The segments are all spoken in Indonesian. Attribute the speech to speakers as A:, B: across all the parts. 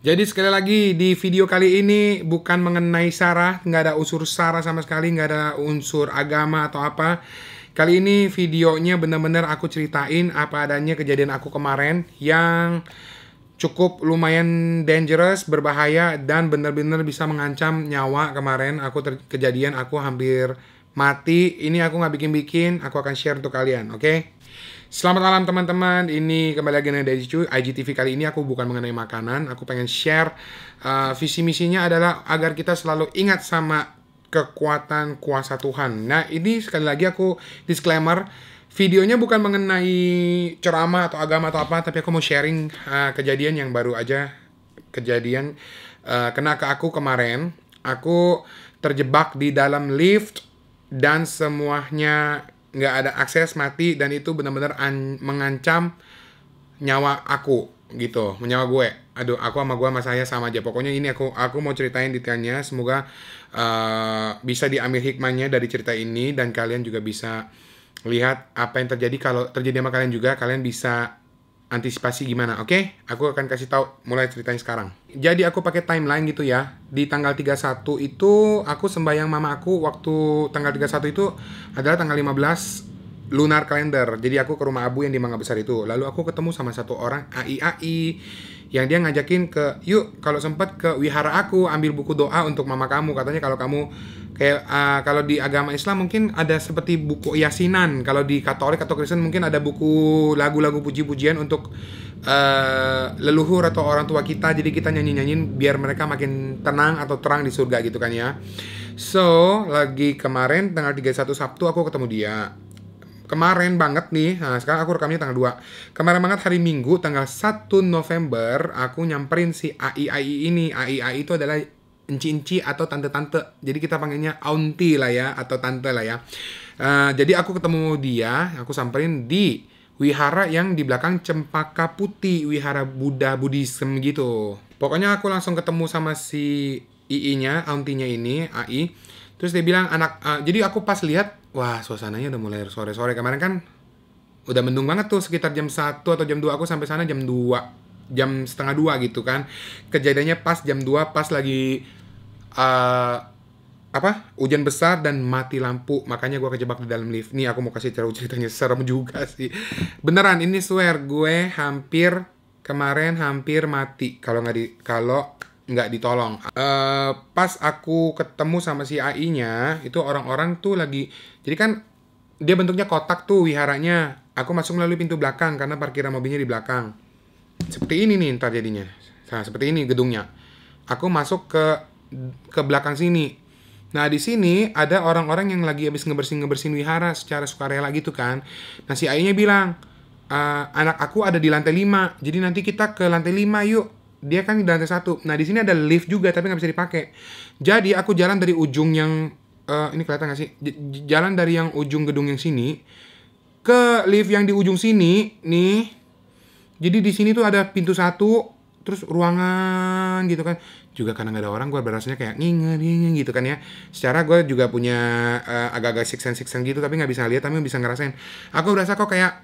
A: Jadi sekali lagi di video kali ini bukan mengenai sara, nggak ada unsur sara sama sekali, nggak ada unsur agama atau apa. Kali ini videonya bener-bener aku ceritain apa adanya kejadian aku kemarin yang cukup lumayan dangerous, berbahaya, dan bener-bener bisa mengancam nyawa kemarin. Kejadian aku hampir mati. Ini aku nggak bikin-bikin, aku akan share untuk kalian, oke? Selamat malam teman-teman, ini kembali lagi dari IGTV. Kali ini aku bukan mengenai makanan, aku pengen share visi misinya adalah agar kita selalu ingat sama kekuatan kuasa Tuhan. Nah ini sekali lagi aku disclaimer, videonya bukan mengenai ceramah atau agama atau apa, tapi aku mau sharing kejadian yang baru aja kejadian kena ke aku kemarin. Aku terjebak di dalam lift dan semuanya nggak ada akses, mati, dan itu benar-benar mengancam nyawa aku gitu, nyawa gue. Aduh, aku sama gue sama saya sama aja. Pokoknya ini aku mau ceritain detailnya. Semoga bisa diambil hikmahnya dari cerita ini dan kalian juga bisa lihat apa yang terjadi. Kalau terjadi sama kalian juga, kalian bisa antisipasi gimana, oke? Aku akan kasih tahu mulai ceritanya sekarang. Jadi aku pakai timeline gitu ya. Di tanggal 31 itu aku sembahyang mama aku. Waktu tanggal 31 itu adalah tanggal 15 lunar kalender. Jadi aku ke rumah Abu yang di Mangga Besar itu. Lalu aku ketemu sama satu orang AI yang dia ngajakin ke, yuk kalau sempat ke wihara aku ambil buku doa untuk mama kamu. Katanya kalau kamu kayak kalau di agama Islam mungkin ada seperti buku yasinan. Kalau di Katolik atau Kristen mungkin ada buku lagu-lagu puji-pujian untuk leluhur atau orang tua kita. Jadi kita nyanyi-nyanyiin biar mereka makin tenang atau terang di surga gitu kan ya. So, lagi kemarin tanggal 31 Sabtu aku ketemu dia. Kemarin banget nih, nah sekarang aku rekamnya tanggal 2. Kemarin banget hari Minggu tanggal 1 November aku nyamperin si AI ini. AI itu adalah enci-enci atau tante-tante. Jadi kita panggilnya auntie lah ya, atau tante lah ya. Jadi aku ketemu dia, aku samperin di wihara yang di belakang Cempaka Putih, wihara Buddha Buddhism gitu. Pokoknya aku langsung ketemu sama si II-nya, auntie-nya ini, AI. Terus dia bilang jadi aku pas lihat, wah suasananya udah mulai sore-sore. Kemarin kan udah mendung banget tuh, sekitar jam 1 atau jam 2. Aku sampai sana jam 2, jam setengah 2 gitu kan. Kejadiannya pas jam 2, pas lagi hujan besar dan mati lampu. Makanya gue kejebak di dalam lift. Nih aku mau kasih ceritanya, serem juga sih. Beneran, ini swear, gue kemarin hampir mati kalau nggak ditolong. Pas aku ketemu sama si AI-nya, itu orang-orang tuh lagi, jadi kan dia bentuknya kotak tuh wiharanya. Aku masuk melalui pintu belakang karena parkiran mobilnya di belakang. Seperti ini nih ntar jadinya. Nah, seperti ini gedungnya. Aku masuk ke belakang sini. Nah, di sini ada orang-orang yang lagi habis ngebersihin wihara secara sukarela gitu kan. Nah, si AI-nya bilang, anak aku ada di lantai 5. Jadi nanti kita ke lantai 5 yuk. Dia kan di lantai 1. Nah, di sini ada lift juga tapi nggak bisa dipakai. Jadi aku jalan dari ujung yang ini kelihatan nggak sih? Jalan dari yang ujung gedung yang sini ke lift yang di ujung sini nih. Jadi di sini tuh ada pintu 1, terus ruangan gitu kan. Juga karena nggak ada orang, gue berasanya kayak nging gitu kan ya. Secara gue juga punya agak-agak sixth sense gitu, tapi nggak bisa lihat, tapi bisa ngerasain. Aku berasa kok kayak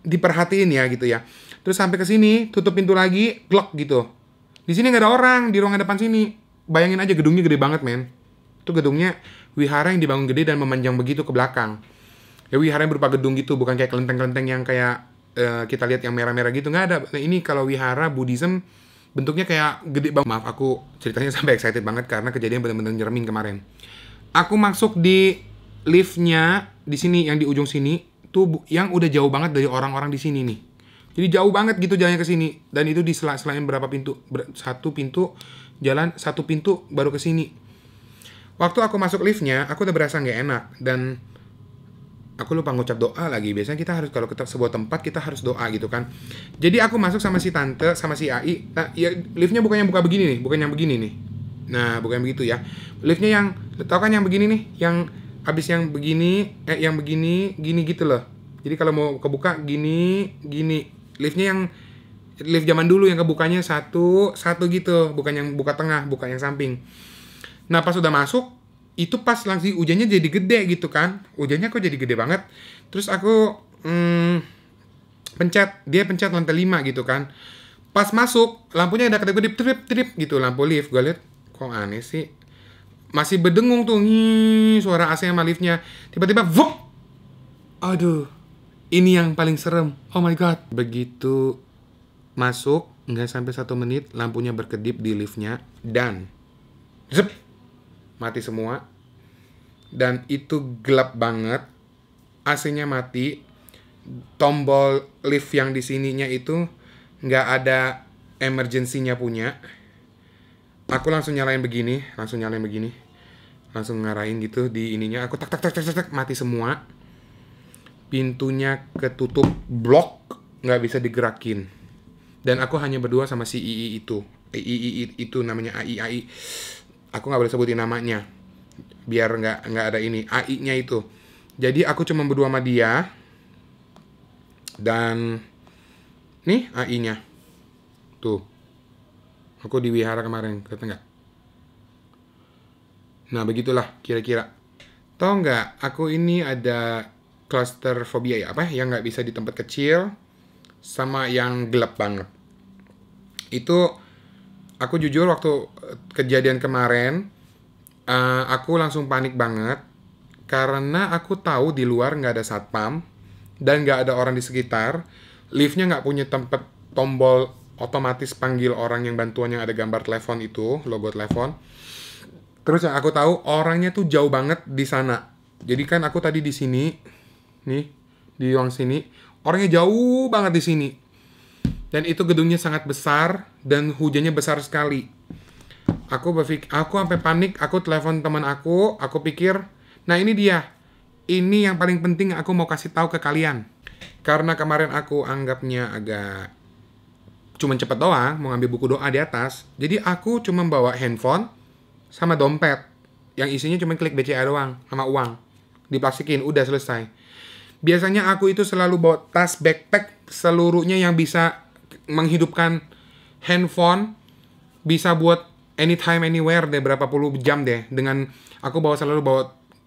A: diperhatiin ya gitu ya. Terus sampai ke sini, tutup pintu lagi, glok gitu. Di sini nggak ada orang, di ruangan depan sini. Bayangin aja gedungnya gede banget, men. Itu gedungnya wihara yang dibangun gede dan memanjang begitu ke belakang. Ya wihara yang berupa gedung gitu, bukan kayak kelenteng-kelenteng yang kayak kita lihat yang merah-merah gitu, nggak ada. Nah ini kalau wihara Buddhism bentuknya kayak gede banget. Maaf, aku ceritanya sampai excited banget karena kejadian benar-benar nyeremin kemarin. Aku masuk di liftnya di sini yang di ujung sini tuh yang udah jauh banget dari orang-orang di sini nih. Jadi jauh banget gitu jalannya ke sini, dan itu di selain berapa pintu, satu pintu baru ke sini. Waktu aku masuk liftnya, aku udah berasa nggak enak dan aku lupa ngucap doa lagi. Biasanya kita harus kalau ke sebuah tempat kita harus doa gitu kan. Jadi aku masuk sama si tante sama si AI. Nah, ya liftnya bukan yang buka begini nih, bukan yang begini nih. Nah, bukan begitu ya. Liftnya yang, tau kan yang begini nih, yang habis yang begini, yang begini, gini gitu loh. Jadi kalau mau kebuka gini. Liftnya yang lift zaman dulu yang kebukanya satu gitu, bukan yang buka tengah, bukan yang samping. Nah pas udah masuk, itu pas langsung hujannya jadi gede gitu kan. Hujannya kok jadi gede banget. Terus aku pencet lantai 5 gitu kan. Pas masuk, lampunya ada kedip-kedip, trip gitu, lampu lift. Gue liat, kok aneh sih. Masih berdengung tuh, suara AC sama liftnya. Tiba-tiba, vuk! Aduh, ini yang paling serem. Oh my god. Begitu masuk, nggak sampai 1 menit, lampunya berkedip di liftnya. Dan, zep, mati semua. Dan itu gelap banget. AC-nya mati. Tombol lift yang di sininya itu nggak ada emergency-nya punya. Aku langsung nyalain begini, langsung ngarahin gitu di ininya. Aku tak, mati semua. Pintunya ketutup blok, nggak bisa digerakin. Dan aku hanya berdua sama si II itu. II itu namanya AI. Aku nggak boleh sebutin namanya, biar nggak ada ini. AI-nya itu. Jadi aku cuma berdua sama dia. Dan nih AI-nya. Tuh. Aku di wihara kemarin, kelihatan nggak? Nah, begitulah kira-kira. Tahu nggak, aku ini ada claustrophobia ya, apa? Yang nggak bisa di tempat kecil, sama yang gelap banget. Itu, aku jujur waktu kejadian kemarin, aku langsung panik banget. Karena aku tahu di luar nggak ada satpam, dan nggak ada orang di sekitar. Liftnya nggak punya tempat tombol otomatis panggil orang yang bantuan yang ada gambar telepon itu, logo telepon. Terus yang aku tahu orangnya tuh jauh banget di sana. Jadi kan aku tadi di sini, nih di ruang sini, orangnya jauh banget di sini. Dan itu gedungnya sangat besar dan hujannya besar sekali. Aku sampai panik, aku telepon teman aku pikir, nah ini dia. Ini yang paling penting aku mau kasih tahu ke kalian. Karena kemarin aku anggapnya agak cuman cepet doang, mau ngambil buku doa di atas. Jadi aku cuma bawa handphone sama dompet yang isinya cuma klik BCA doang sama uang. Diplastikin, udah selesai. Biasanya aku itu selalu bawa tas backpack seluruhnya yang bisa menghidupkan handphone, bisa buat anytime anywhere deh, berapa puluh jam deh. Dengan aku selalu bawa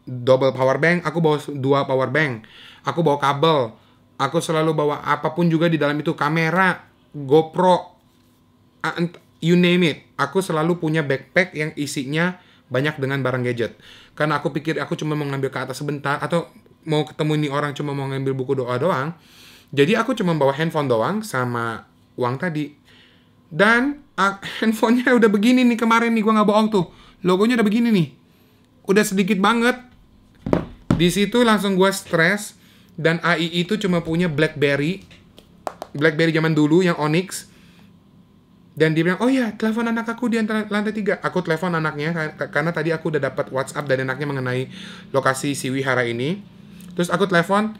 A: double power bank, aku bawa 2 power bank, aku bawa kabel, aku selalu bawa apapun juga di dalam itu, kamera, GoPro, you name it. Aku selalu punya backpack yang isinya banyak dengan barang gadget. Karena aku pikir aku cuma mau ngambil ke atas sebentar, atau mau ketemu ini orang cuma mau ngambil buku doa doang. Jadi aku cuma bawa handphone doang sama uang tadi. Dan handphonenya udah begini nih kemarin nih, gua nggak bohong tuh. Logonya udah begini nih. Udah sedikit banget. Di situ langsung gue stres, dan AI itu cuma punya BlackBerry zaman dulu yang Onyx. Dan dia bilang, oh ya, telepon anak aku di lantai 3. Aku telepon anaknya karena tadi aku udah dapat WhatsApp dari anaknya mengenai lokasi si wihara ini. Terus aku telepon,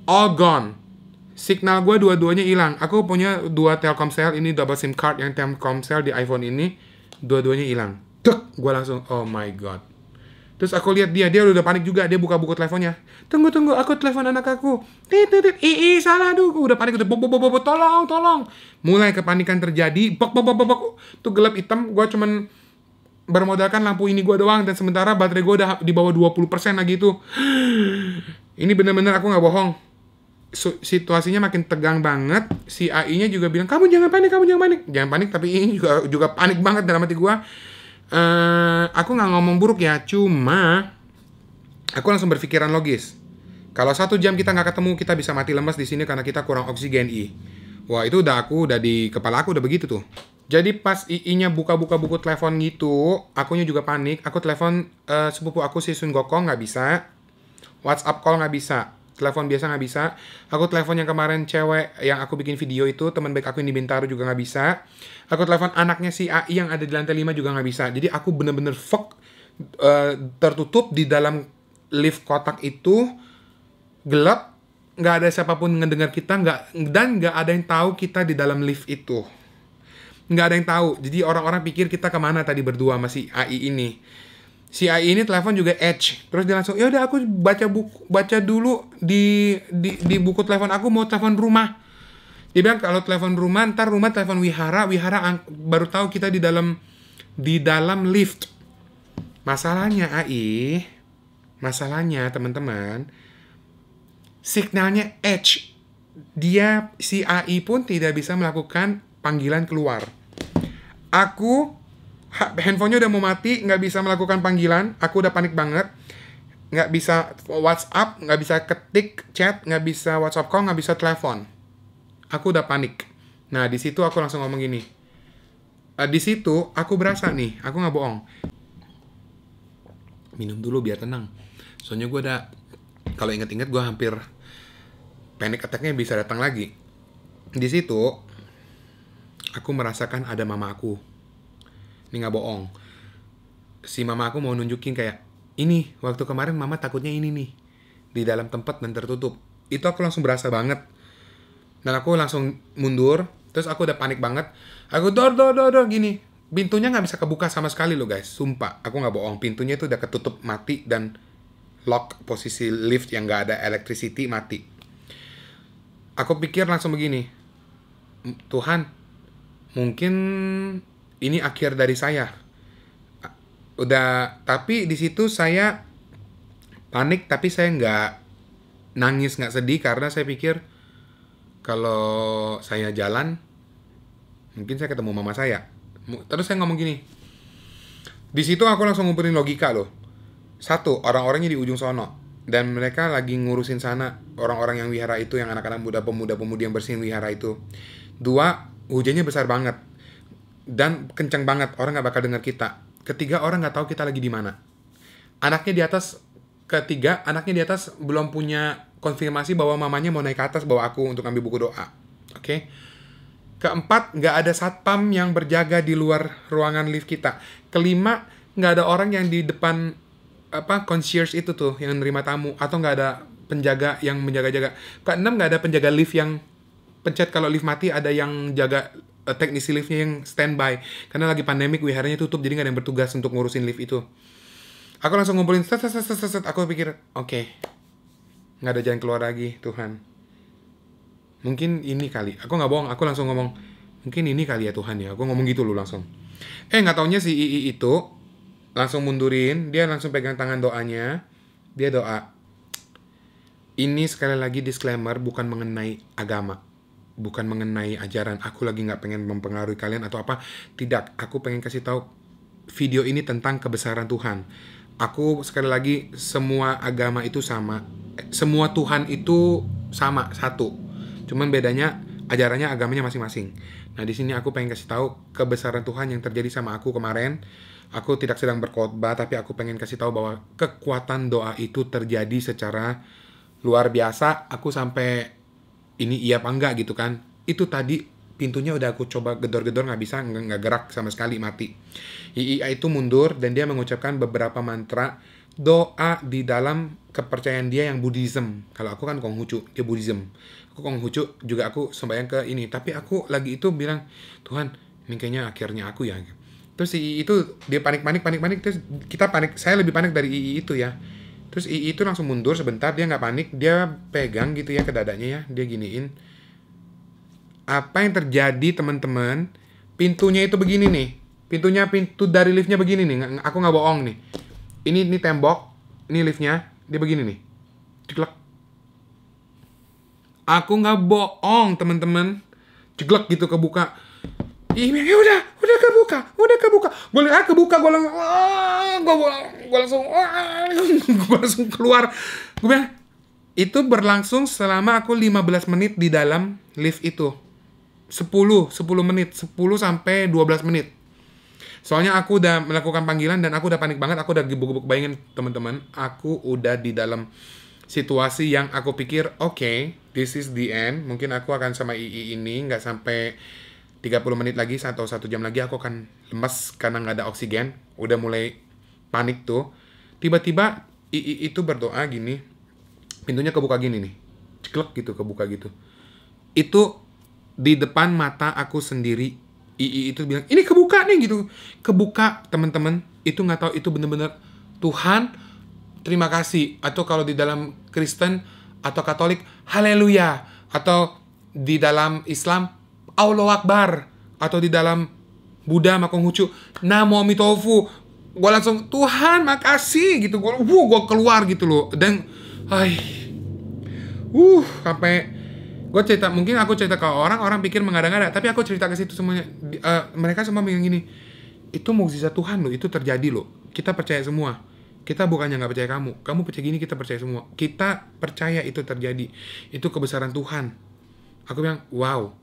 A: all gone. Signal gue dua-duanya hilang. Aku punya 2 Telkomsel, ini double SIM card yang Telkomsel di iPhone ini, dua-duanya hilang. Tuk, gue langsung, oh my god. Terus aku lihat dia udah panik juga, dia buka buku teleponnya. Tunggu, aku telepon anak aku. Salah, aduh, udah panik, udah tolong. Mulai kepanikan terjadi, tuh gelap hitam, gue cuman bermodalkan lampu ini gue doang, dan sementara baterai gue udah di bawah 20% lagi itu. Ini bener-bener aku nggak bohong. Situasinya makin tegang banget. Si AI-nya juga bilang, kamu jangan panik, tapi ini juga panik banget dalam hati gue. Aku nggak ngomong buruk ya, cuma aku langsung berpikiran logis. Kalau 1 jam kita nggak ketemu, kita bisa mati lemas di sini karena kita kurang oksigen. Wah, itu udah di kepala aku udah begitu tuh. Jadi pas II-nya buka-buka buku telepon gitu, akunya juga panik. Aku telepon sepupu aku si Sun Gokong, nggak bisa. WhatsApp call nggak bisa. Telepon biasa nggak bisa. Aku telepon yang kemarin cewek yang aku bikin video itu, teman baik aku yang di Bintaro juga nggak bisa. Aku telepon anaknya si AI yang ada di lantai 5 juga nggak bisa. Jadi aku bener-bener tertutup di dalam lift kotak itu, gelap, nggak ada siapapun ngedengar kita, dan nggak ada yang tahu kita di dalam lift itu. Nggak ada yang tahu. Jadi orang-orang pikir kita kemana tadi berdua sama si AI ini. Si AI ini telepon juga edge. Terus dia langsung, ya udah aku baca dulu di buku telepon aku, mau telepon rumah. Dia bilang kalau telepon rumah, ntar rumah telepon wihara baru tahu kita di dalam lift. Masalahnya teman-teman, signalnya edge. Si AI pun tidak bisa melakukan panggilan keluar. Handphonenya udah mau mati, nggak bisa melakukan panggilan. Aku udah panik banget. Nggak bisa WhatsApp, nggak bisa ketik chat, nggak bisa WhatsApp call, nggak bisa telepon. Aku udah panik. Nah, di situ aku langsung ngomong gini. Di situ aku berasa nih, aku nggak bohong. Minum dulu biar tenang. Soalnya gue udah, kalau inget-inget gue hampir panic attack-nya bisa datang lagi. Di situ aku merasakan ada mama aku. Ini nggak bohong. Si mama aku mau nunjukin kayak, ini waktu kemarin mama takutnya ini nih, di dalam tempat dan tertutup. Itu aku langsung berasa banget. Dan aku langsung mundur. Terus aku udah panik banget. Aku dor gini. Pintunya nggak bisa kebuka sama sekali loh guys. Sumpah, aku nggak bohong. Pintunya itu udah ketutup mati dan lock, posisi lift yang nggak ada electricity mati. Aku pikir langsung begini. Tuhan, mungkin ini akhir dari saya. Udah, tapi di situ saya panik, tapi saya nggak nangis, nggak sedih, karena saya pikir kalau saya jalan mungkin saya ketemu mama saya. Terus saya ngomong gini, di situ aku langsung ngumpulin logika loh. Satu, orang-orangnya di ujung sono dan mereka lagi ngurusin sana, orang-orang yang wihara itu, yang anak-anak muda, pemuda-pemudi yang bersihin wihara itu. Dua, hujannya besar banget dan kencang banget, orang nggak bakal dengar kita. Ketiga, orang nggak tahu kita lagi di mana. Ketiga, anaknya di atas belum punya konfirmasi bahwa mamanya mau naik ke atas bawa aku untuk ambil buku doa. Oke? Keempat, nggak ada satpam yang berjaga di luar ruangan lift kita. Kelima, nggak ada orang yang di depan concierge itu tuh yang nerima tamu, atau nggak ada penjaga yang menjaga-jaga. Keenam, nggak ada penjaga lift yang pencet kalau lift mati, ada yang jaga, teknisi liftnya yang standby. Karena lagi pandemik, wiharanya tutup, jadi nggak ada yang bertugas untuk ngurusin lift itu. Aku langsung ngumpulin, aku pikir, oke, nggak ada jalan keluar lagi, Tuhan. Mungkin ini kali, aku nggak bohong, aku langsung ngomong, mungkin ini kali ya Tuhan ya, aku ngomong gitu loh langsung. Nggak taunya si II itu langsung mundurin, dia langsung pegang tangan doanya, dia doa. Ini sekali lagi disclaimer, bukan mengenai agama, bukan mengenai ajaran. Aku lagi nggak pengen mempengaruhi kalian atau apa, tidak. Aku pengen kasih tahu video ini tentang kebesaran Tuhan. Aku sekali lagi, semua agama itu sama, semua Tuhan itu sama, satu. Cuman bedanya ajarannya, agamanya masing-masing. Nah, di sini aku pengen kasih tahu kebesaran Tuhan yang terjadi sama aku kemarin. Aku tidak sedang berkhotbah, tapi aku pengen kasih tahu bahwa kekuatan doa itu terjadi secara luar biasa. Aku sampai ini iya apa enggak gitu kan. Itu tadi pintunya udah aku coba gedor-gedor, nggak bisa, nggak gerak sama sekali, mati. IA itu mundur dan dia mengucapkan beberapa mantra doa di dalam kepercayaan dia yang Buddhism. Kalau aku kan Konghucu, dia Buddhism. Aku Konghucu juga, aku sembahyang ke ini. Tapi aku lagi itu bilang, Tuhan, ini kayaknya akhirnya aku ya. Terus II itu dia panik. Terus kita panik, saya lebih panik dari II itu ya. Terus II itu langsung mundur sebentar, dia nggak panik, dia pegang gitu ya ke dadanya ya, dia giniin. Apa yang terjadi teman-teman? Pintunya itu begini nih. Pintu dari liftnya begini nih. Aku nggak bohong nih. Ini tembok, ini liftnya, dia begini nih. Ceklek. Aku nggak bohong teman-teman. Ceklek gitu kebuka. Udah kebuka. Gue lihat kebuka, gue langsung keluar. Gue bilang, itu berlangsung selama aku 15 menit di dalam lift itu. 10 menit, 10 sampai 12 menit. Soalnya aku udah melakukan panggilan dan aku udah panik banget, aku udah gebuk-gebuk. Bayangin teman-teman, aku udah di dalam situasi yang aku pikir, oke, this is the end. Mungkin aku akan sama II ini nggak sampai 30 menit lagi atau 1 jam lagi aku akan lemes karena nggak ada oksigen. Udah mulai panik tuh. Tiba-tiba II itu berdoa gini, pintunya kebuka gini nih, ceklek gitu, kebuka gitu. Itu di depan mata aku sendiri. II itu bilang, ini kebuka nih gitu. Kebuka teman-teman, itu nggak tahu itu bener-bener Tuhan terima kasih. Atau kalau di dalam Kristen atau Katolik, haleluya. Atau di dalam Islam, Allahu Akbar. Atau di dalam Buddha, Makonghucu, Namo Amitofu. Gue langsung, Tuhan makasih gitu. Gue keluar gitu loh. Dan sampai Gue cerita, mungkin aku cerita ke orang pikir mengada-ngada, tapi aku cerita ke situ semuanya. Mereka semua bilang gini, itu mukjizat Tuhan loh, itu terjadi loh. Kita percaya semua. Kita bukannya nggak percaya kamu percaya gini, kita percaya semua. Kita percaya itu terjadi. Itu kebesaran Tuhan. Aku bilang, wow.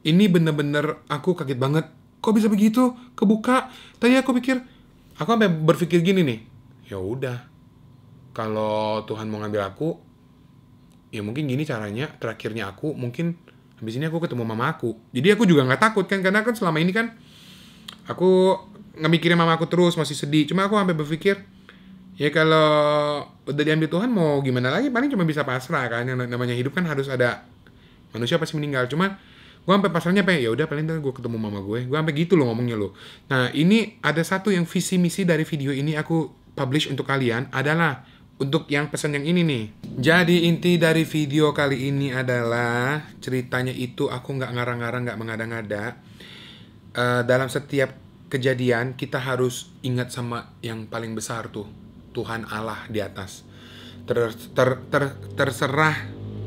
A: Ini bener-bener aku kaget banget. Kok bisa begitu? Kebuka. Tadi aku sampai berpikir gini nih. Ya udah. Kalau Tuhan mau ngambil aku, ya mungkin gini caranya. Terakhirnya aku mungkin habis ini aku ketemu mama aku. Jadi aku juga nggak takut kan, karena kan selama ini kan aku nggak mikirin mama aku terus, masih sedih. Cuma aku sampai berpikir, ya kalau udah diambil Tuhan mau gimana lagi, paling cuma bisa pasrah kan. Yang namanya hidup kan harus ada, manusia pasti meninggal. Cuma gue sampai pasrahnya ya udah paling ntar gue ketemu mama gue sampai gitu loh ngomongnya loh. Nah ini ada satu yang visi misi dari video ini aku publish untuk kalian adalah untuk yang pesan yang ini nih. Jadi inti dari video kali ini adalah ceritanya itu aku nggak ngarang-ngarang, nggak mengada-ngada. Dalam setiap kejadian kita harus ingat sama yang paling besar tuh, Tuhan Allah di atas. Terserah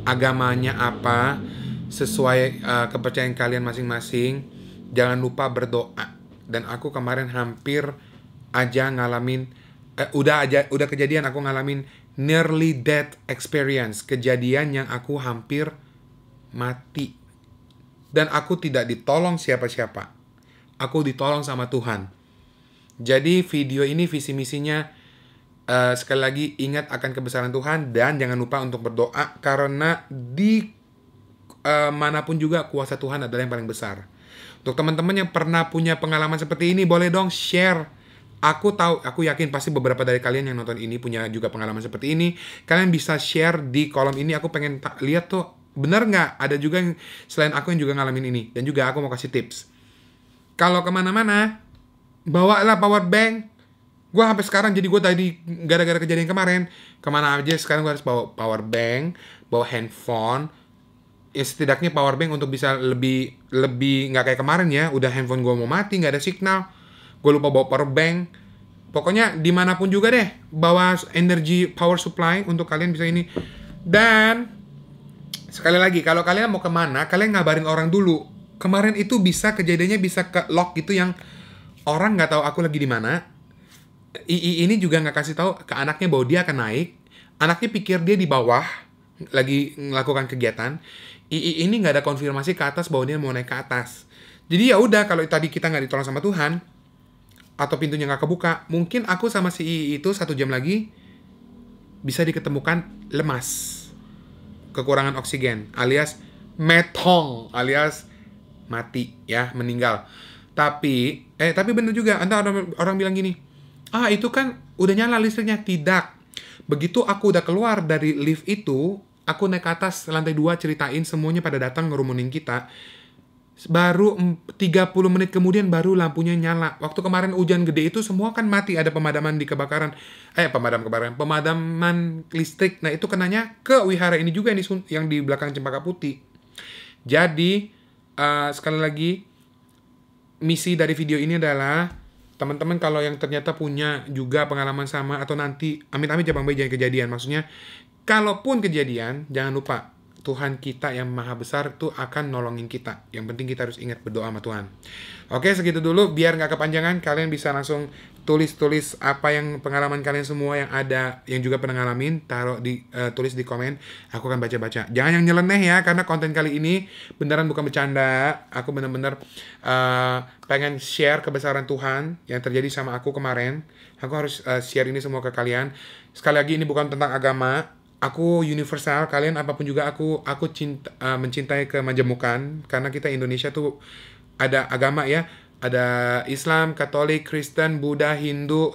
A: agamanya apa, sesuai kepercayaan kalian masing-masing. Jangan lupa berdoa. Dan aku kemarin hampir aja ngalamin, udah kejadian aku ngalamin nearly death experience, kejadian yang aku hampir mati. Dan aku tidak ditolong siapa-siapa. Aku ditolong sama Tuhan. Jadi video ini visi misinya sekali lagi ingat akan kebesaran Tuhan dan jangan lupa untuk berdoa, karena di manapun juga kuasa Tuhan adalah yang paling besar. Untuk teman-teman yang pernah punya pengalaman seperti ini, boleh dong share. Aku yakin pasti beberapa dari kalian yang nonton ini punya juga pengalaman seperti ini. Kalian bisa share di kolom ini. Aku pengen lihat tuh, bener nggak ada juga yang selain aku yang juga ngalamin ini. Dan juga aku mau kasih tips. Kalau kemana-mana, bawalah power bank. Gue sampai sekarang, jadi gue tadi gara-gara kejadian kemarin, kemana aja sekarang gue harus bawa power bank, bawa handphone. Ya setidaknya power bank untuk bisa lebih nggak kayak kemarin ya, udah handphone gue mau mati, nggak ada signal, gue lupa bawa power bank. Pokoknya dimanapun juga deh, bawa energy power supply untuk kalian bisa ini. Dan sekali lagi, kalau kalian mau kemana, kalian ngabarin orang dulu. Kemarin itu kejadiannya bisa ke lock gitu, yang orang nggak tahu aku lagi di mana. Ini juga nggak kasih tahu ke anaknya bahwa dia akan naik. Anaknya pikir dia di bawah lagi melakukan kegiatan. Ini nggak ada konfirmasi ke atas bahwa dia mau naik ke atas. Jadi ya udah, kalau tadi kita nggak ditolong sama Tuhan atau pintunya nggak kebuka, mungkin aku sama si itu 1 jam lagi bisa diketemukan lemas, kekurangan oksigen, alias metong, alias mati ya, meninggal. Tapi bener juga, entah orang bilang gini, itu kan udah nyala listriknya. Tidak. Begitu aku udah keluar dari lift itu, aku naik ke atas lantai 2, ceritain, semuanya pada datang ngerumunin kita. Baru 30 menit kemudian baru lampunya nyala. Waktu kemarin hujan gede itu semua kan mati, ada pemadaman di kebakaran. Pemadaman listrik. Nah, itu kenanya ke wihara ini juga yang di belakang Cempaka Putih. Jadi sekali lagi, misi dari video ini adalah teman-teman kalau yang ternyata punya juga pengalaman sama, atau nanti amit-amit jangan kejadian. Maksudnya, kalaupun kejadian, jangan lupa Tuhan kita yang maha besar tuh akan nolongin kita. Yang penting kita harus ingat berdoa sama Tuhan. Oke, segitu dulu. Biar nggak kepanjangan, kalian bisa langsung tulis apa yang pengalaman kalian semua yang ada, yang juga pernah ngalamin, tulis di komen. Aku akan baca-baca. Jangan yang nyeleneh ya, karena konten kali ini beneran bukan bercanda. Aku bener-bener pengen share kebesaran Tuhan yang terjadi sama aku kemarin. Aku harus share ini semua ke kalian. Sekali lagi, ini bukan tentang agama. Aku universal, kalian apapun juga aku mencintai kemajemukan, karena kita Indonesia tuh ada agama ya, ada Islam, Katolik, Kristen, Buddha, Hindu,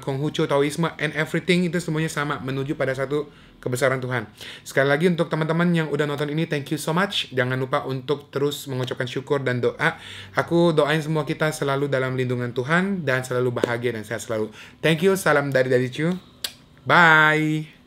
A: Konghucu, Taoisme, and everything itu semuanya sama menuju pada satu kebesaran Tuhan. Sekali lagi untuk teman-teman yang udah nonton ini, thank you so much. Jangan lupa untuk terus mengucapkan syukur dan doa. Aku doain semua kita selalu dalam lindungan Tuhan dan selalu bahagia dan sehat selalu. Thank you, salam dari Cu. Bye.